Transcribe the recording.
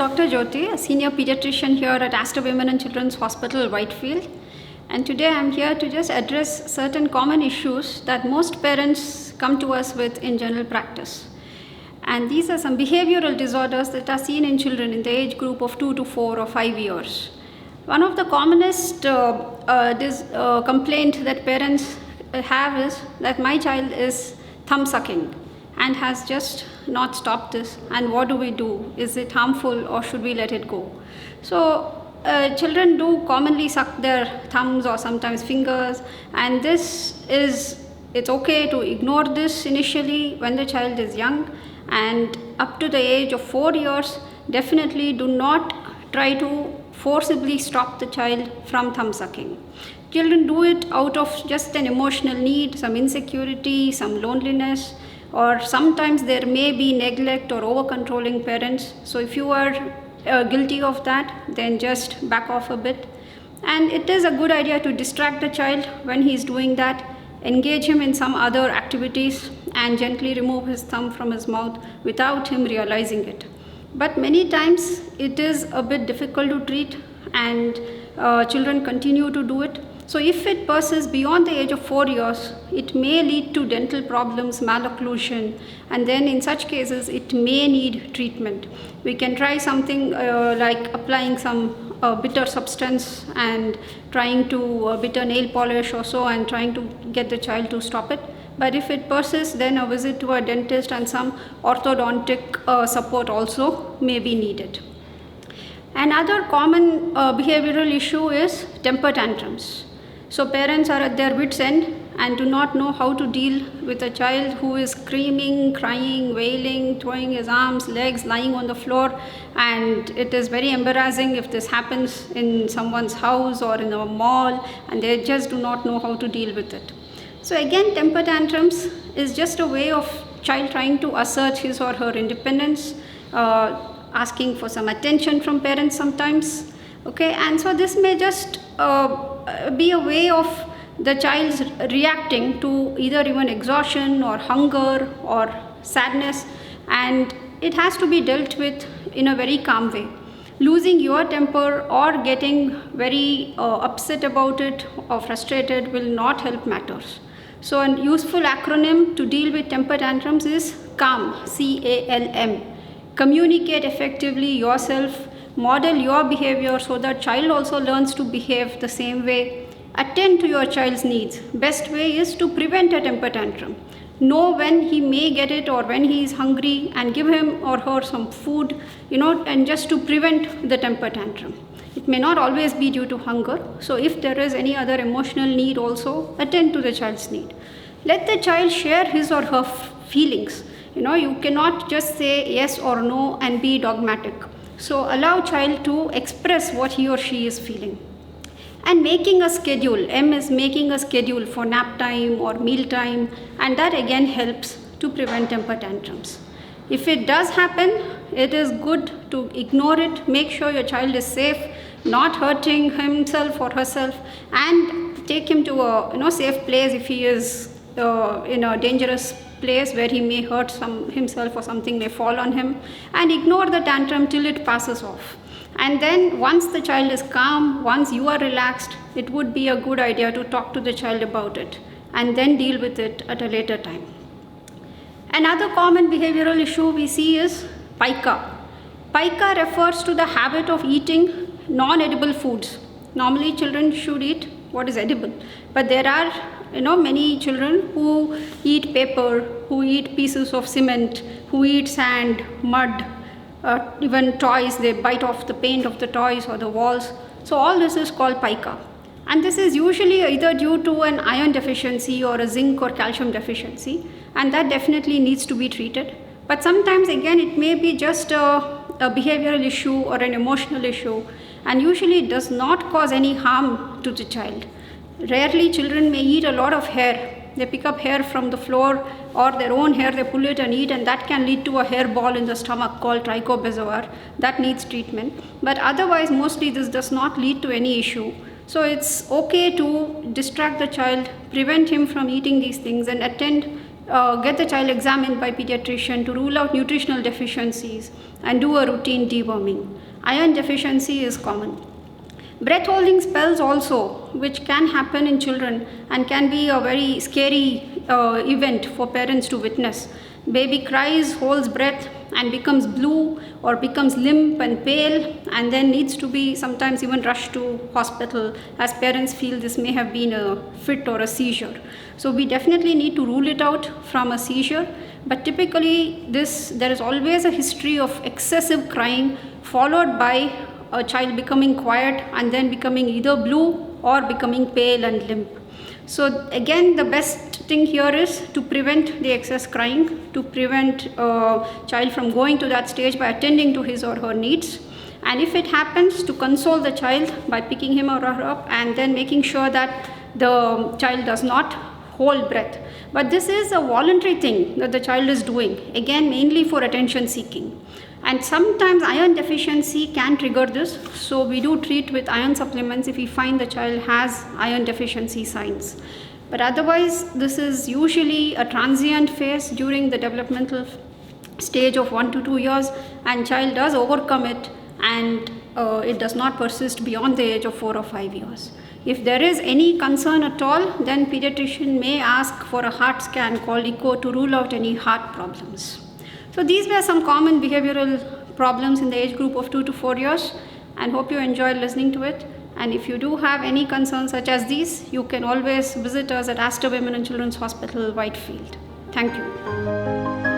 Dr. Jyothi, a senior pediatrician here at Aster Women Children's Hospital, Whitefield. And today I'm here to just address certain common issues that most parents come to us with in general practice. And these are some behavioral disorders that are seen in children in the age group of 2 to 4 or 5 years. One of the commonest complaint that parents have is that my child is thumb sucking and has just not stopped this, and what do we do? Is it harmful or should we let it go? So children do commonly suck their thumbs or sometimes fingers, and it's okay to ignore this initially when the child is young, and up to the age of 4 years, definitely do not try to forcibly stop the child from thumb sucking. Children do it out of just an emotional need, some insecurity, some loneliness, or sometimes there may be neglect or over-controlling parents. So if you are guilty of that, then just back off a bit. And it is a good idea to distract the child when he is doing that, engage him in some other activities, and gently remove his thumb from his mouth without him realizing it. But many times it is a bit difficult to treat, and children continue to do it. So if it persists beyond the age of 4 years, it may lead to dental problems, malocclusion, and then in such cases it may need treatment. We can try something like applying some bitter substance and trying to bitter nail polish or so, and trying to get the child to stop it. But if it persists, then a visit to a dentist and some orthodontic support also may be needed. Another common behavioral issue is temper tantrums. So parents are at their wits' end and do not know how to deal with a child who is screaming, crying, wailing, throwing his arms, legs, lying on the floor, and it is very embarrassing if this happens in someone's house or in a mall, and they just do not know how to deal with it. So again, temper tantrums is just a way of child trying to assert his or her independence, asking for some attention from parents sometimes. Okay, and so this may just be a way of the child's reacting to either even exhaustion or hunger or sadness, and it has to be dealt with in a very calm way. Losing your temper or getting very upset about it or frustrated will not help matters. So a useful acronym to deal with temper tantrums is CALM, C-A-L-M. Communicate effectively yourself, model your behavior so that child also learns to behave the same way. Attend to your child's needs. Best way is to prevent a temper tantrum. Know when he may get it or when he is hungry, and give him or her some food, and just to prevent the temper tantrum. It may not always be due to hunger. So if there is any other emotional need also, attend to the child's need. Let the child share his or her feelings. You cannot just say yes or no and be dogmatic. So allow child to express what he or she is feeling. And making a schedule. M is making a schedule for nap time or meal time, and that again helps to prevent temper tantrums. If it does happen, it is good to ignore it. Make sure your child is safe, not hurting himself or herself, and take him to a safe place if he is in a dangerous place where he may hurt himself or something may fall on him, and ignore the tantrum till it passes off. And then once the child is calm, once you are relaxed, it would be a good idea to talk to the child about it and then deal with it at a later time. Another common behavioral issue we see is paika. Paika refers to the habit of eating non-edible foods. Normally children should eat what is edible, but there are many children who eat paper, who eat pieces of cement, who eat sand, mud, even toys. They bite off the paint of the toys or the walls. So all this is called paika. And this is usually either due to an iron deficiency or a zinc or calcium deficiency, and that definitely needs to be treated. But sometimes again it may be just a behavioral issue or an emotional issue, and usually it does not cause any harm to the child. Rarely children may eat a lot of hair. They pick up hair from the floor or their own hair, they pull it and eat, and that can lead to a hair ball in the stomach called trichobezoar. That needs treatment. But otherwise, mostly this does not lead to any issue. So it's okay to distract the child, prevent him from eating these things, and get the child examined by pediatrician to rule out nutritional deficiencies and do a routine deworming. Iron deficiency is common. Breath holding spells also, which can happen in children and can be a very scary event for parents to witness. Baby cries, holds breath, and becomes blue or becomes limp and pale, and then needs to be sometimes even rushed to hospital, as parents feel this may have been a fit or a seizure. So we definitely need to rule it out from a seizure, but typically there is always a history of excessive crying followed by a child becoming quiet and then becoming either blue or becoming pale and limp. So again, the best thing here is to prevent the excess crying, to prevent a child from going to that stage by attending to his or her needs. And if it happens, to console the child by picking him or her up and then making sure that the child does not hold breath. But this is a voluntary thing that the child is doing, again mainly for attention seeking. And sometimes iron deficiency can trigger this, so we do treat with iron supplements if we find the child has iron deficiency signs. But otherwise, this is usually a transient phase during the developmental stage of 1 to 2 years, and child does overcome it, and it does not persist beyond the age of 4 or 5 years. If there is any concern at all, then pediatrician may ask for a heart scan called echo to rule out any heart problems. So these were some common behavioral problems in the age group of 2 to 4 years, and hope you enjoyed listening to it. And if you do have any concerns such as these, you can always visit us at Aster Women and Children's Hospital, Whitefield. Thank you.